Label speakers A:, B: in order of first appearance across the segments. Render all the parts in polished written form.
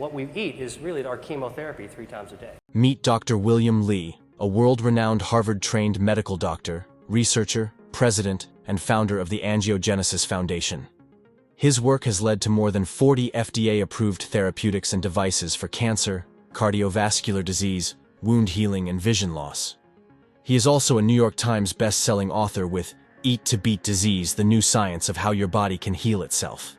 A: What we eat is really our chemotherapy 3 times a day.
B: Meet Dr. William Li, a world-renowned Harvard-trained medical doctor, researcher, president, and founder of the Angiogenesis Foundation. His work has led to more than 40 FDA-approved therapeutics and devices for cancer, cardiovascular disease, wound healing, and vision loss. He is also a New York Times best-selling author with Eat to Beat Disease: The New Science of How Your Body Can Heal Itself.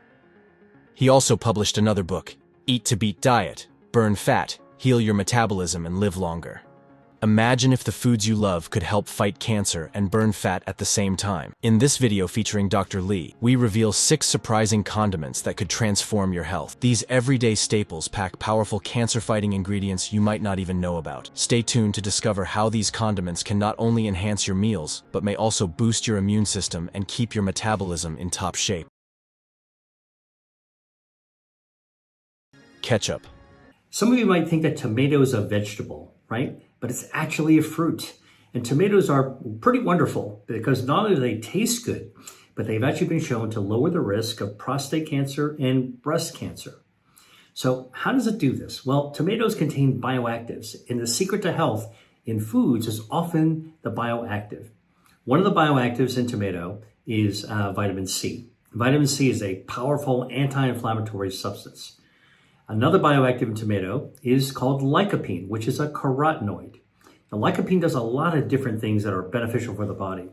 B: He also published another book, Eat to Beat Diet: Burn Fat, Heal Your Metabolism, and Live Longer. Imagine if the foods you love could help fight cancer and burn fat at the same time. In this video featuring Dr. Li, we reveal 6 surprising condiments that could transform your health. These everyday staples pack powerful cancer-fighting ingredients you might not even know about. Stay tuned to discover how these condiments can not only enhance your meals, but may also boost your immune system and keep your metabolism in top shape. Ketchup.
C: Some of you might think that tomato is a vegetable, right? But it's actually a fruit. And tomatoes are pretty wonderful because not only do they taste good, but they've actually been shown to lower the risk of prostate cancer and breast cancer. So how does it do this? Well, tomatoes contain bioactives, and the secret to health in foods is often the bioactive. One of the bioactives in tomato is vitamin C. Vitamin C is a powerful anti-inflammatory substance. Another bioactive in tomato is called lycopene, which is a carotenoid. Now, lycopene does a lot of different things that are beneficial for the body.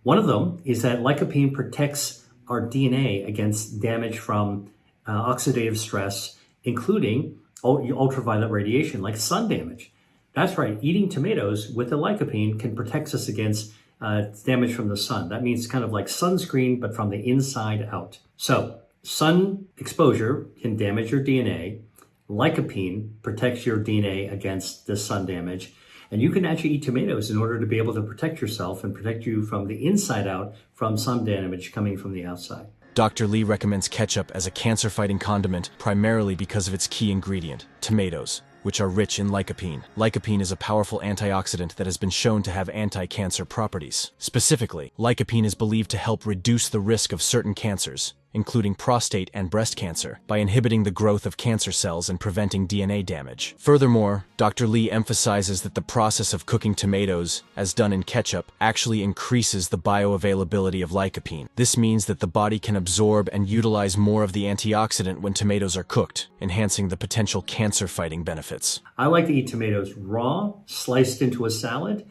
C: One of them is that lycopene protects our DNA against damage from oxidative stress, including ultraviolet radiation, like sun damage. That's right, eating tomatoes with the lycopene can protect us against damage from the sun. That means kind of like sunscreen, but from the inside out. So, sun exposure can damage your DNA. Lycopene protects your DNA against the sun damage. And you can actually eat tomatoes in order to be able to protect yourself and protect you from the inside out from sun damage coming from the outside.
B: Dr. Li recommends ketchup as a cancer-fighting condiment primarily because of its key ingredient, tomatoes, which are rich in lycopene. Lycopene is a powerful antioxidant that has been shown to have anti-cancer properties. Specifically, lycopene is believed to help reduce the risk of certain cancers, including prostate and breast cancer, by inhibiting the growth of cancer cells and preventing DNA damage. Furthermore, Dr. Li emphasizes that the process of cooking tomatoes, as done in ketchup, actually increases the bioavailability of lycopene. This means that the body can absorb and utilize more of the antioxidant when tomatoes are cooked, enhancing the potential cancer-fighting benefits.
C: I like to eat tomatoes raw, sliced into a salad.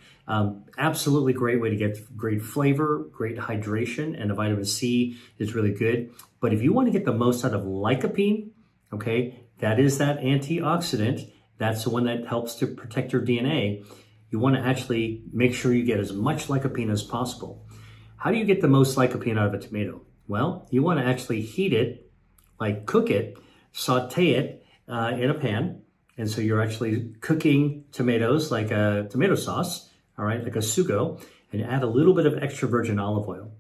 C: Absolutely great way to get great flavor, great hydration, and the vitamin C is really good. But if you want to get the most out of lycopene, okay, that is that antioxidant. That's the one that helps to protect your DNA. You want to actually make sure you get as much lycopene as possible. How do you get the most lycopene out of a tomato? Well, you want to actually heat it, like cook it, saute it in a pan. And so you're actually cooking tomatoes like a tomato sauce, all right, like a sugo, and add a little bit of extra virgin olive oil.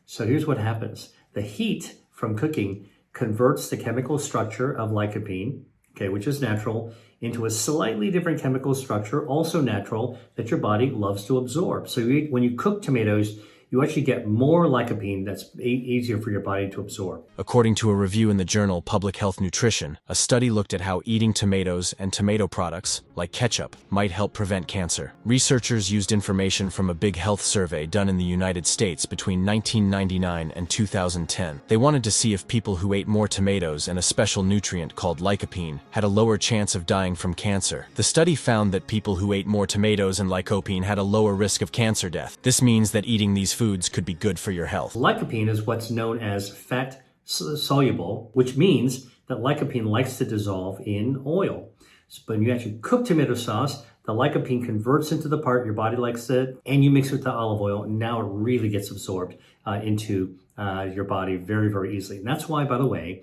C: So here's what happens. The heat from cooking converts the chemical structure of lycopene, okay, which is natural, into a slightly different chemical structure, also natural, that your body loves to absorb. So when you cook tomatoes, you actually get more lycopene that's easier for your body to absorb.
B: According to a review in the journal Public Health Nutrition, a study looked at how eating tomatoes and tomato products, like ketchup, might help prevent cancer. Researchers used information from a big health survey done in the United States between 1999 and 2010. They wanted to see if people who ate more tomatoes and a special nutrient called lycopene had a lower chance of dying from cancer. The study found that people who ate more tomatoes and lycopene had a lower risk of cancer death. This means that eating these foods could be good for your health.
C: Lycopene is what's known as fat soluble, which means that lycopene likes to dissolve in oil. But when you actually cook tomato sauce, the lycopene converts into the part your body likes it, and you mix it with the olive oil, and now it really gets absorbed into your body very, very easily. And that's why, by the way,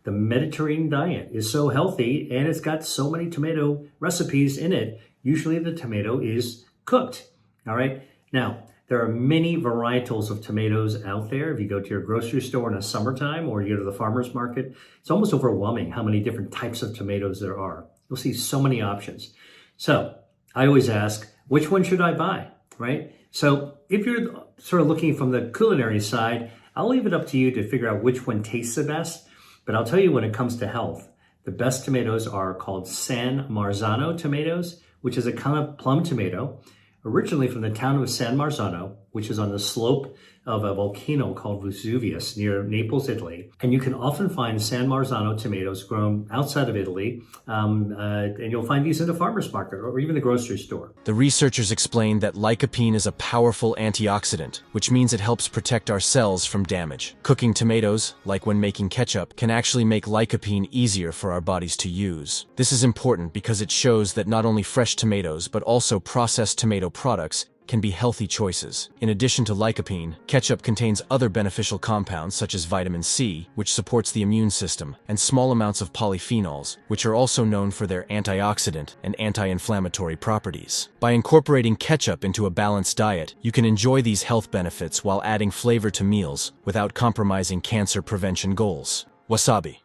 C: the Mediterranean diet is so healthy, and it's got so many tomato recipes in it. Usually the tomato is cooked, all right? Now, there are many varietals of tomatoes out there. If you go to your grocery store in the summertime or you go to the farmer's market, it's almost overwhelming how many different types of tomatoes there are. You'll see so many options. So I always ask, which one should I buy, right? So if you're sort of looking from the culinary side, I'll leave it up to you to figure out which one tastes the best. But I'll tell you, when it comes to health, The best tomatoes are called San Marzano tomatoes, which is a kind of plum tomato, originally from the town of San Marzano, which is on the slope of a volcano called Vesuvius near Naples, Italy. And you can often find San Marzano tomatoes grown outside of Italy, and you'll find these in the farmer's market or even the grocery store.
B: The researchers explained that lycopene is a powerful antioxidant, which means it helps protect our cells from damage. Cooking tomatoes, like when making ketchup, can actually make lycopene easier for our bodies to use. This is important because it shows that not only fresh tomatoes, but also processed tomato products can be healthy choices. In addition to lycopene, ketchup contains other beneficial compounds such as vitamin C, which supports the immune system, and small amounts of polyphenols, which are also known for their antioxidant and anti-inflammatory properties. By incorporating ketchup into a balanced diet, you can enjoy these health benefits while adding flavor to meals without compromising cancer prevention goals. Wasabi.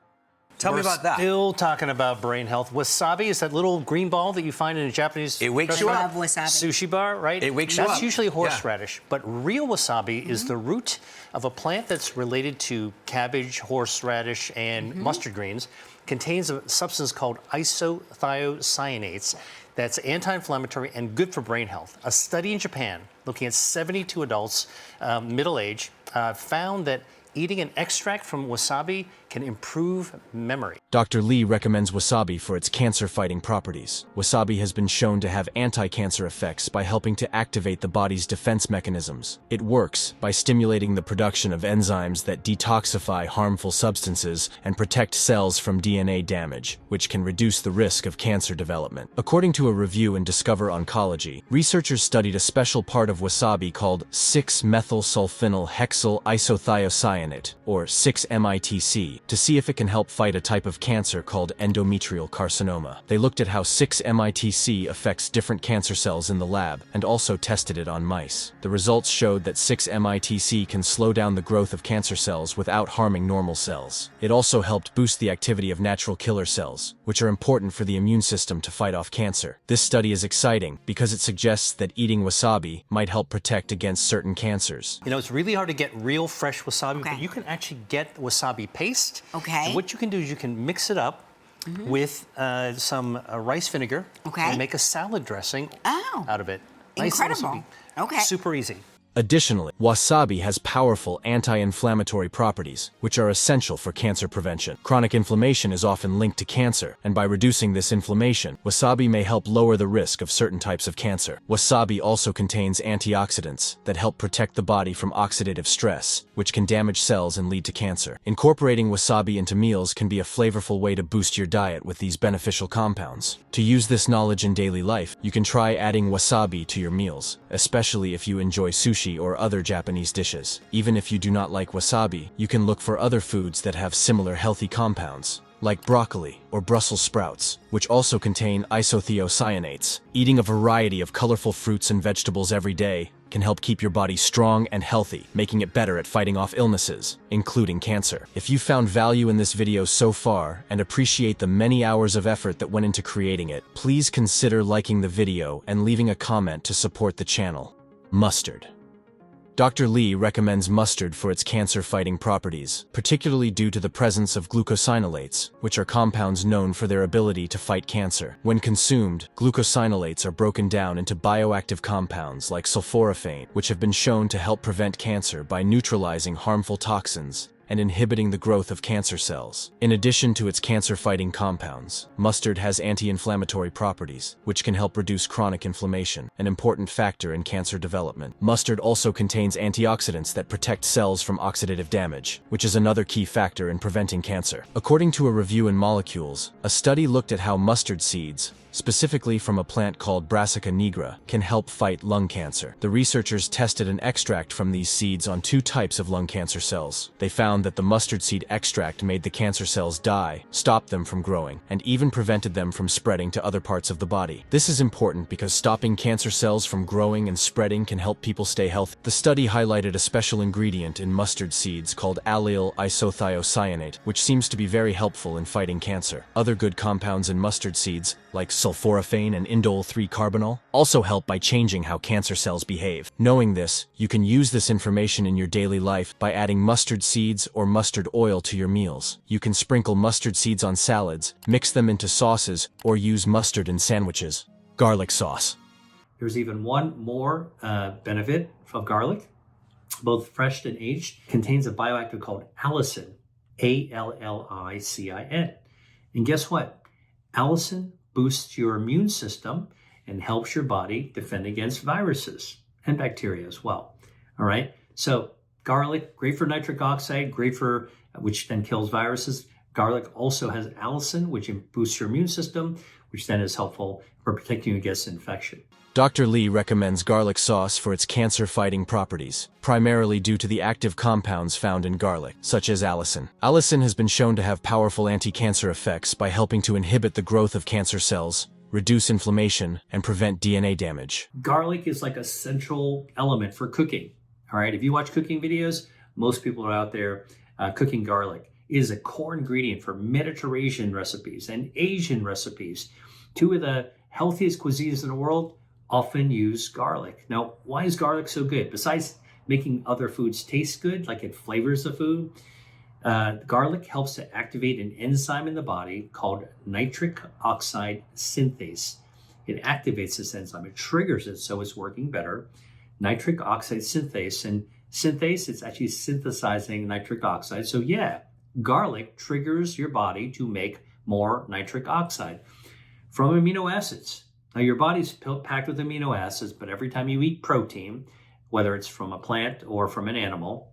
D: Tell me about that.
A: Still talking about brain health. Wasabi is that little green ball that you find in a Japanese
D: It wakes you up.
E: I love wasabi.
A: sushi bar, right?
D: It wakes you
A: That's
D: up.
A: usually
D: Yeah.
A: horseradish, but real wasabi is the root of a plant that's related to cabbage, horseradish, and mustard greens. Contains a substance called isothiocyanates that's anti-inflammatory and good for brain health. A study in Japan looking at 72 adults, middle age, found that eating an extract from wasabi can improve memory.
B: Dr. Lee recommends wasabi for its cancer-fighting properties. Wasabi has been shown to have anti-cancer effects by helping to activate the body's defense mechanisms. It works by stimulating the production of enzymes that detoxify harmful substances and protect cells from DNA damage, which can reduce the risk of cancer development. According to a review in Discover Oncology, researchers studied a special part of wasabi called 6-methylsulfonyl hexyl isothiocyanate, or 6-MITC, to see if it can help fight a type of cancer called endometrial carcinoma. They looked at how 6-MITC affects different cancer cells in the lab and also tested it on mice. The results showed that 6-MITC can slow down the growth of cancer cells without harming normal cells. It also helped boost the activity of natural killer cells, which are important for the immune system to fight off cancer. This study is exciting because it suggests that eating wasabi might help protect against certain cancers.
A: You know, it's really hard to get real fresh wasabi,
E: Okay.
A: but you can actually get wasabi paste.
E: Okay.
A: And what you can do is you can mix it up with some rice vinegar
E: Okay.
A: and make a salad dressing out of it. Nice and
E: Incredible.
A: wasabi.
E: Okay.
A: Super easy.
B: Additionally, wasabi has powerful anti-inflammatory properties, which are essential for cancer prevention. Chronic inflammation is often linked to cancer, and by reducing this inflammation, wasabi may help lower the risk of certain types of cancer. Wasabi also contains antioxidants that help protect the body from oxidative stress, which can damage cells and lead to cancer. Incorporating wasabi into meals can be a flavorful way to boost your diet with these beneficial compounds. To use this knowledge in daily life, you can try adding wasabi to your meals, especially if you enjoy sushi or other Japanese dishes. Even if you do not like wasabi, you can look for other foods that have similar healthy compounds, like broccoli or Brussels sprouts, which also contain isothiocyanates. Eating a variety of colorful fruits and vegetables every day can help keep your body strong and healthy, making it better at fighting off illnesses, including cancer. If you found value in this video so far and appreciate the many hours of effort that went into creating it, please consider liking the video and leaving a comment to support the channel. Mustard. Dr. Lee recommends mustard for its cancer-fighting properties, particularly due to the presence of glucosinolates, which are compounds known for their ability to fight cancer. When consumed, glucosinolates are broken down into bioactive compounds like sulforaphane, which have been shown to help prevent cancer by neutralizing harmful toxins and inhibiting the growth of cancer cells. In addition to its cancer-fighting compounds, mustard has anti-inflammatory properties, which can help reduce chronic inflammation, an important factor in cancer development. Mustard also contains antioxidants that protect cells from oxidative damage, which is another key factor in preventing cancer. According to a review in Molecules, a study looked at how mustard seeds, specifically from a plant called Brassica nigra, can help fight lung cancer. The researchers tested an extract from these seeds on 2 types of lung cancer cells. They found that the mustard seed extract made the cancer cells die, stopped them from growing, and even prevented them from spreading to other parts of the body. This is important because stopping cancer cells from growing and spreading can help people stay healthy. The study highlighted a special ingredient in mustard seeds called allyl isothiocyanate, which seems to be very helpful in fighting cancer. Other good compounds in mustard seeds, like sulforaphane and indole 3-carbinol, also help by changing how cancer cells behave. Knowing this, you can use this information in your daily life by adding mustard seeds or mustard oil to your meals. You can sprinkle mustard seeds on salads, mix them into sauces, or use mustard in sandwiches. Garlic sauce.
C: There's even one more benefit of garlic, both fresh and aged. Contains a bioactive called allicin, A-L-L-I-C-I-N. And guess what? Allicin boosts your immune system and helps your body defend against viruses and bacteria as well. All right. So garlic, great for nitric oxide, which then kills viruses. Garlic also has allicin, which boosts your immune system, which then is helpful for protecting you against infection.
B: Dr. Lee recommends garlic sauce for its cancer-fighting properties, primarily due to the active compounds found in garlic, such as allicin. Allicin has been shown to have powerful anti-cancer effects by helping to inhibit the growth of cancer cells, reduce inflammation, and prevent DNA damage.
C: Garlic is like a central element for cooking. All right, if you watch cooking videos, most people are out there cooking garlic. It is a core ingredient for Mediterranean recipes and Asian recipes. Two of the healthiest cuisines in the world often use garlic. Now, why is garlic so good? Besides making other foods taste good, like it flavors the food, garlic helps to activate an enzyme in the body called nitric oxide synthase. It activates this enzyme. It triggers it so it's working better. Nitric oxide synthase. And synthase, it's actually synthesizing nitric oxide. So yeah, garlic triggers your body to make more nitric oxide from amino acids. Now, your body's packed with amino acids, but every time you eat protein, whether it's from a plant or from an animal,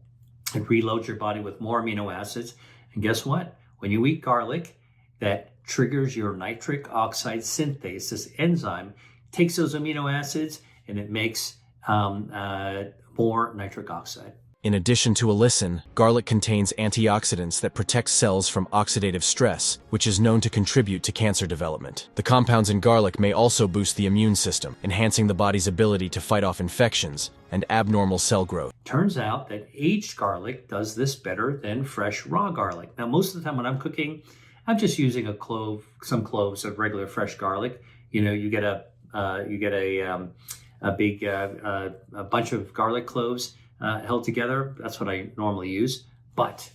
C: it reloads your body with more amino acids. And guess what? When you eat garlic, that triggers your nitric oxide synthase. This enzyme takes those amino acids and it makes more nitric oxide.
B: In addition to allicin, garlic contains antioxidants that protect cells from oxidative stress, which is known to contribute to cancer development. The compounds in garlic may also boost the immune system, enhancing the body's ability to fight off infections and abnormal cell growth.
C: Turns out that aged garlic does this better than fresh raw garlic. Now, most of the time when I'm cooking, I'm just using some cloves of regular fresh garlic. You know, you get a big bunch of garlic cloves held together. That's what I normally use. But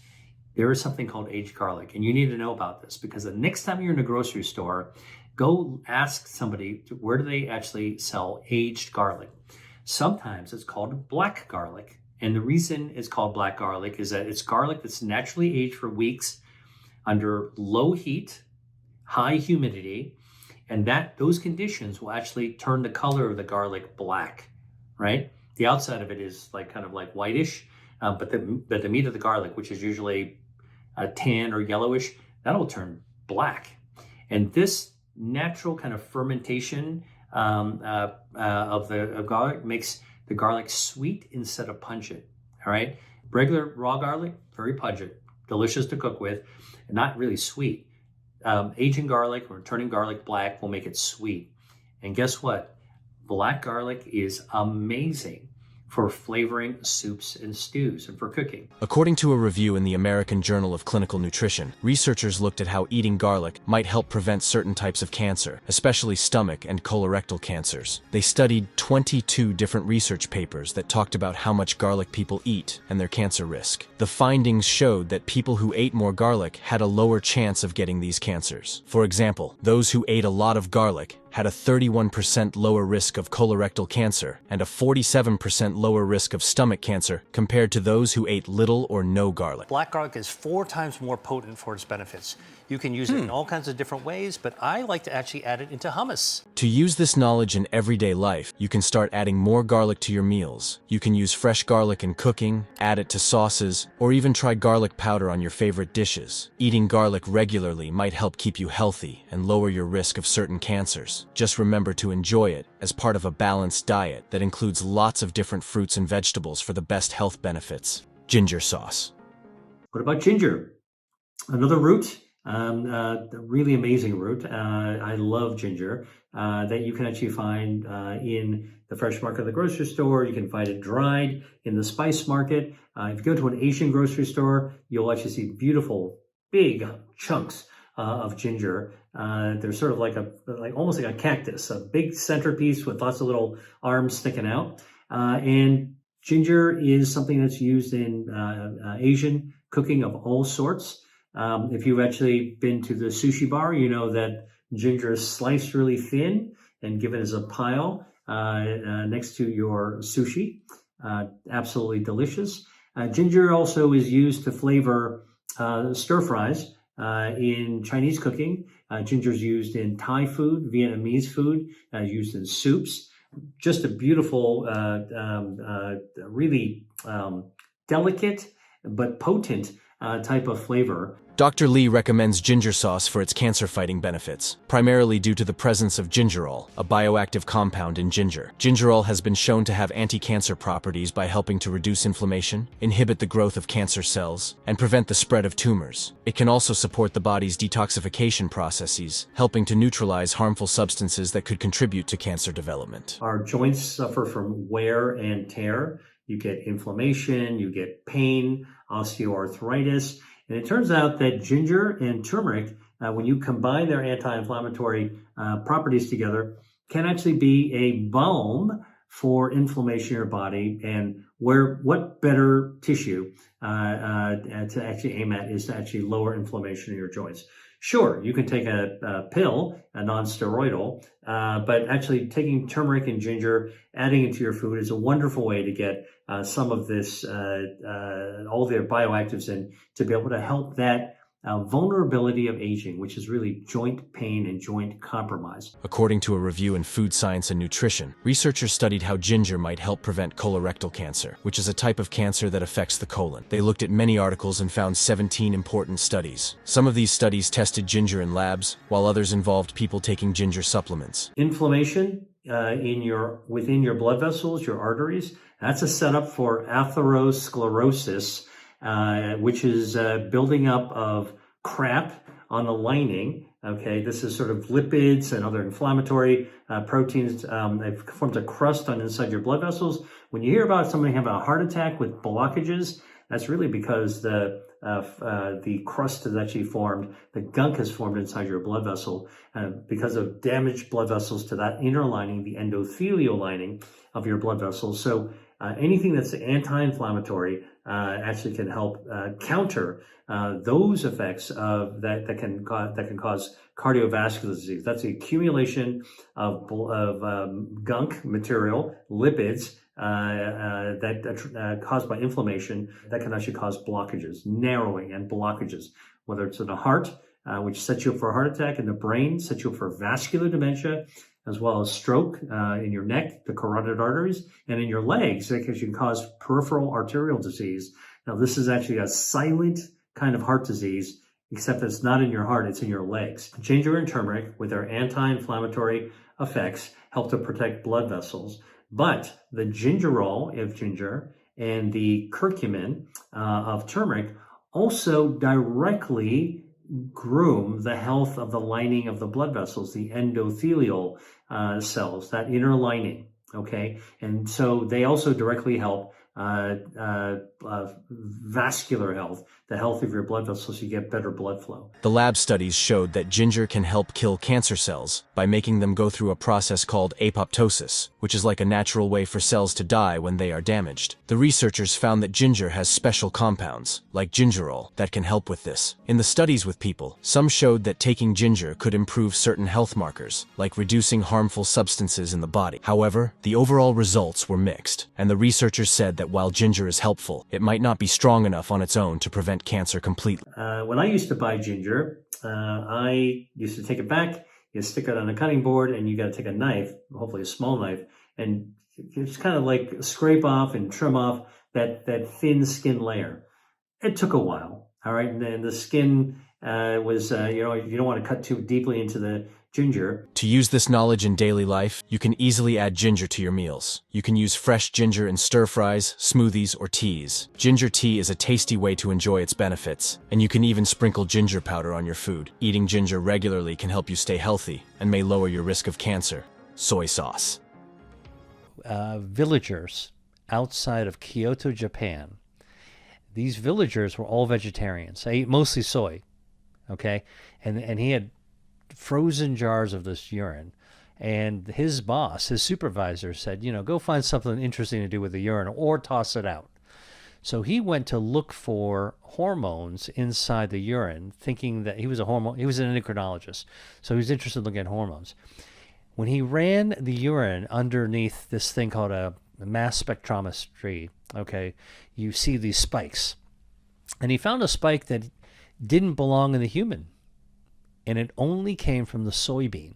C: there is something called aged garlic, and you need to know about this because the next time you're in a grocery store, go ask somebody where do they actually sell aged garlic. Sometimes it's called black garlic, and the reason it's called black garlic is that it's garlic that's naturally aged for weeks under low heat, high humidity, and those conditions will actually turn the color of the garlic black, right? The outside of it is kind of whitish, but the meat of the garlic, which is usually tan or yellowish, that'll turn black. And this natural kind of fermentation of garlic makes the garlic sweet instead of pungent. All right, regular raw garlic, very pungent, delicious to cook with, and not really sweet. Aging garlic or turning garlic black will make it sweet. And guess what? Black garlic is amazing for flavoring soups and stews and for cooking.
B: According to a review in the American Journal of Clinical Nutrition, researchers looked at how eating garlic might help prevent certain types of cancer, especially stomach and colorectal cancers. They studied 22 different research papers that talked about how much garlic people eat and their cancer risk. The findings showed that people who ate more garlic had a lower chance of getting these cancers. For example, those who ate a lot of garlic had a 31% lower risk of colorectal cancer and a 47% lower risk of stomach cancer compared to those who ate little or no garlic.
A: Black garlic is 4 times more potent for its benefits. You can use it in all kinds of different ways, but I like to actually add it into hummus.
B: To use this knowledge in everyday life, you can start adding more garlic to your meals. You can use fresh garlic in cooking, add it to sauces, or even try garlic powder on your favorite dishes. Eating garlic regularly might help keep you healthy and lower your risk of certain cancers. Just remember to enjoy it as part of a balanced diet that includes lots of different fruits and vegetables for the best health benefits. Ginger sauce.
C: What about ginger? Another root, a really amazing root. I love ginger that you can actually find in the fresh market of the grocery store. You can find it dried in the spice market. If you go to an Asian grocery store, you'll actually see beautiful, big chunks of ginger They're sort of like almost like a cactus, a big centerpiece with lots of little arms sticking out. And ginger is something that's used in Asian cooking of all sorts. If you've actually been to the sushi bar, you know that ginger is sliced really thin and given as a pile next to your sushi. Absolutely delicious. Ginger also is used to flavor stir fries in Chinese cooking. Ginger is used in Thai food, Vietnamese food, used in soups. Just a beautiful, really delicate but potent type of flavor.
B: Dr. Lee recommends ginger sauce for its cancer-fighting benefits, primarily due to the presence of gingerol, a bioactive compound in ginger. Gingerol has been shown to have anti-cancer properties by helping to reduce inflammation, inhibit the growth of cancer cells, and prevent the spread of tumors. It can also support the body's detoxification processes, helping to neutralize harmful substances that could contribute to cancer development.
C: Our joints suffer from wear and tear. You get inflammation, you get pain, osteoarthritis. And it turns out that ginger and turmeric, when you combine their anti-inflammatory properties together, can actually be a balm for inflammation in your body. And what better tissue to actually aim at is to actually lower inflammation in your joints. Sure, you can take a pill, a non-steroidal, but actually taking turmeric and ginger, adding it to your food is a wonderful way to get some of this, all their bioactives in, to be able to help that vulnerability of aging, which is really joint pain and joint compromise.
B: According to a review in Food Science and Nutrition, researchers studied how ginger might help prevent colorectal cancer, which is a type of cancer that affects the colon. They looked at many articles and found 17 important studies. Some of these studies tested ginger in labs, while others involved people taking ginger supplements.
C: Inflammation within your blood vessels, your arteries, that's a setup for atherosclerosis, which is building up of crap on the lining. Okay, this is sort of lipids and other inflammatory proteins. They've formed a crust on inside your blood vessels. When you hear about somebody having a heart attack with blockages, that's really because the crust has actually formed, the gunk has formed inside your blood vessel because of damaged blood vessels to that inner lining, the endothelial lining of your blood vessels. So anything that's anti-inflammatory actually can help counter those effects of that can cause cardiovascular disease. That's the accumulation of gunk material, lipids that caused by inflammation that can actually cause blockages, narrowing and blockages, whether it's in the heart, which sets you up for a heart attack, in the brain, sets you up for vascular dementia, as well as stroke in your neck, the carotid arteries, and in your legs, because you can cause peripheral arterial disease. Now, this is actually a silent kind of heart disease, except it's not in your heart, it's in your legs. Ginger and turmeric, with their anti-inflammatory effects, help to protect blood vessels. But the gingerol of ginger and the curcumin of turmeric also directly groom the health of the lining of the blood vessels, the endothelial cells, that inner lining, okay? And so they also directly help vascular health, the health of your blood vessels, so you get better blood flow.
B: The lab studies showed that ginger can help kill cancer cells by making them go through a process called apoptosis, which is like a natural way for cells to die when they are damaged. The researchers found that ginger has special compounds, like gingerol, that can help with this. In the studies with people, some showed that taking ginger could improve certain health markers, like reducing harmful substances in the body. However, the overall results were mixed, and the researchers said that while ginger is helpful, it might not be strong enough on its own to prevent cancer completely.
C: When I used to buy ginger, I used to take it back, you stick it on a cutting board, and you got to take a knife, hopefully a small knife, and just kind of like scrape off and trim off that thin skin layer. It took a while, all right? And then the skin was, you don't want to cut too deeply into the ginger.
B: To use this knowledge in daily life, you can easily add ginger to your meals. You can use fresh ginger in stir-fries, smoothies, or teas. Ginger tea is a tasty way to enjoy its benefits, and you can even sprinkle ginger powder on your food. Eating ginger regularly can help you stay healthy and may lower your risk of cancer. Soy sauce.
A: Villagers outside of Kyoto, Japan, these villagers were all vegetarians. They ate mostly soy, okay? And he had frozen jars of this urine. And his boss, his supervisor, said, go find something interesting to do with the urine or toss it out. So he went to look for hormones inside the urine, thinking that he was an endocrinologist. So he was interested in looking at hormones. When he ran the urine underneath this thing called a mass spectrometry, okay, you see these spikes. And he found a spike that didn't belong in the human. And it only came from the soybean.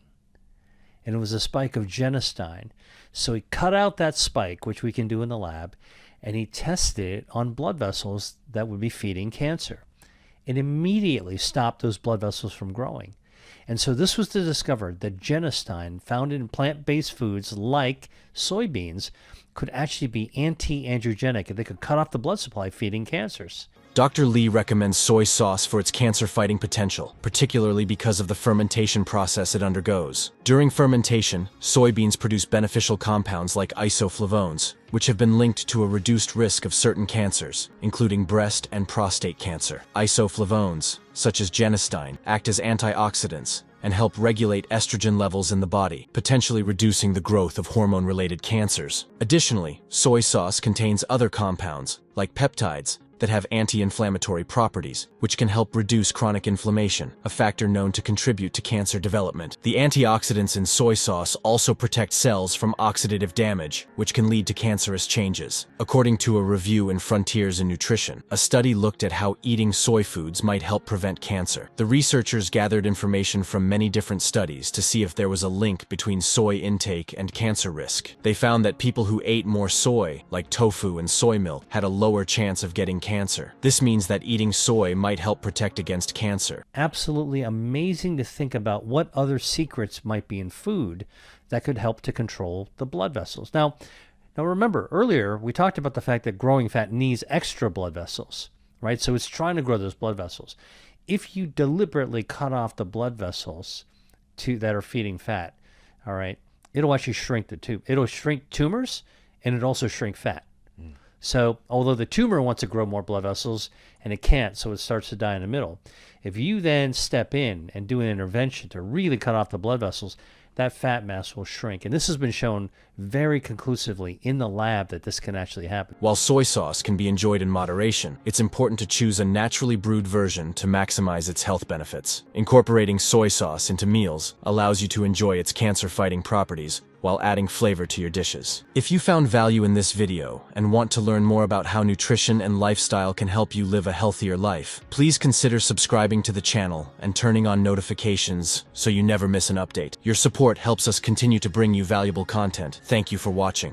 A: And it was a spike of genistein. So he cut out that spike, which we can do in the lab, and he tested it on blood vessels that would be feeding cancer. It immediately stopped those blood vessels from growing. And so this was to discover that genistein found in plant-based foods like soybeans could actually be anti-angiogenic, and they could cut off the blood supply feeding cancers.
B: Dr. Lee recommends soy sauce for its cancer-fighting potential, particularly because of the fermentation process it undergoes. During fermentation, soybeans produce beneficial compounds like isoflavones, which have been linked to a reduced risk of certain cancers, including breast and prostate cancer. Isoflavones, such as genistein, act as antioxidants and help regulate estrogen levels in the body, potentially reducing the growth of hormone-related cancers. Additionally, soy sauce contains other compounds, like peptides, that have anti-inflammatory properties, which can help reduce chronic inflammation, a factor known to contribute to cancer development. The antioxidants in soy sauce also protect cells from oxidative damage, which can lead to cancerous changes. According to a review in Frontiers in Nutrition, a study looked at how eating soy foods might help prevent cancer. The researchers gathered information from many different studies to see if there was a link between soy intake and cancer risk. They found that people who ate more soy, like tofu and soy milk, had a lower chance of getting cancer. This means that eating soy might help protect against cancer.
A: Absolutely amazing to think about what other secrets might be in food that could help to control the blood vessels. Now remember, earlier we talked about the fact that growing fat needs extra blood vessels, right? So it's trying to grow those blood vessels. If you deliberately cut off the blood vessels that are feeding fat, all right, it'll actually shrink the tube. It'll shrink tumors, and it'll also shrink fat. So although the tumor wants to grow more blood vessels and it can't, so it starts to die in the middle. If you then step in and do an intervention to really cut off the blood vessels, that fat mass will shrink. And this has been shown very conclusively in the lab that this can actually happen.
B: While soy sauce can be enjoyed in moderation, it's important to choose a naturally brewed version to maximize its health benefits. Incorporating soy sauce into meals allows you to enjoy its cancer-fighting properties while adding flavor to your dishes. If you found value in this video and want to learn more about how nutrition and lifestyle can help you live a healthier life, please consider subscribing to the channel and turning on notifications so you never miss an update. Your support helps us continue to bring you valuable content. Thank you for watching.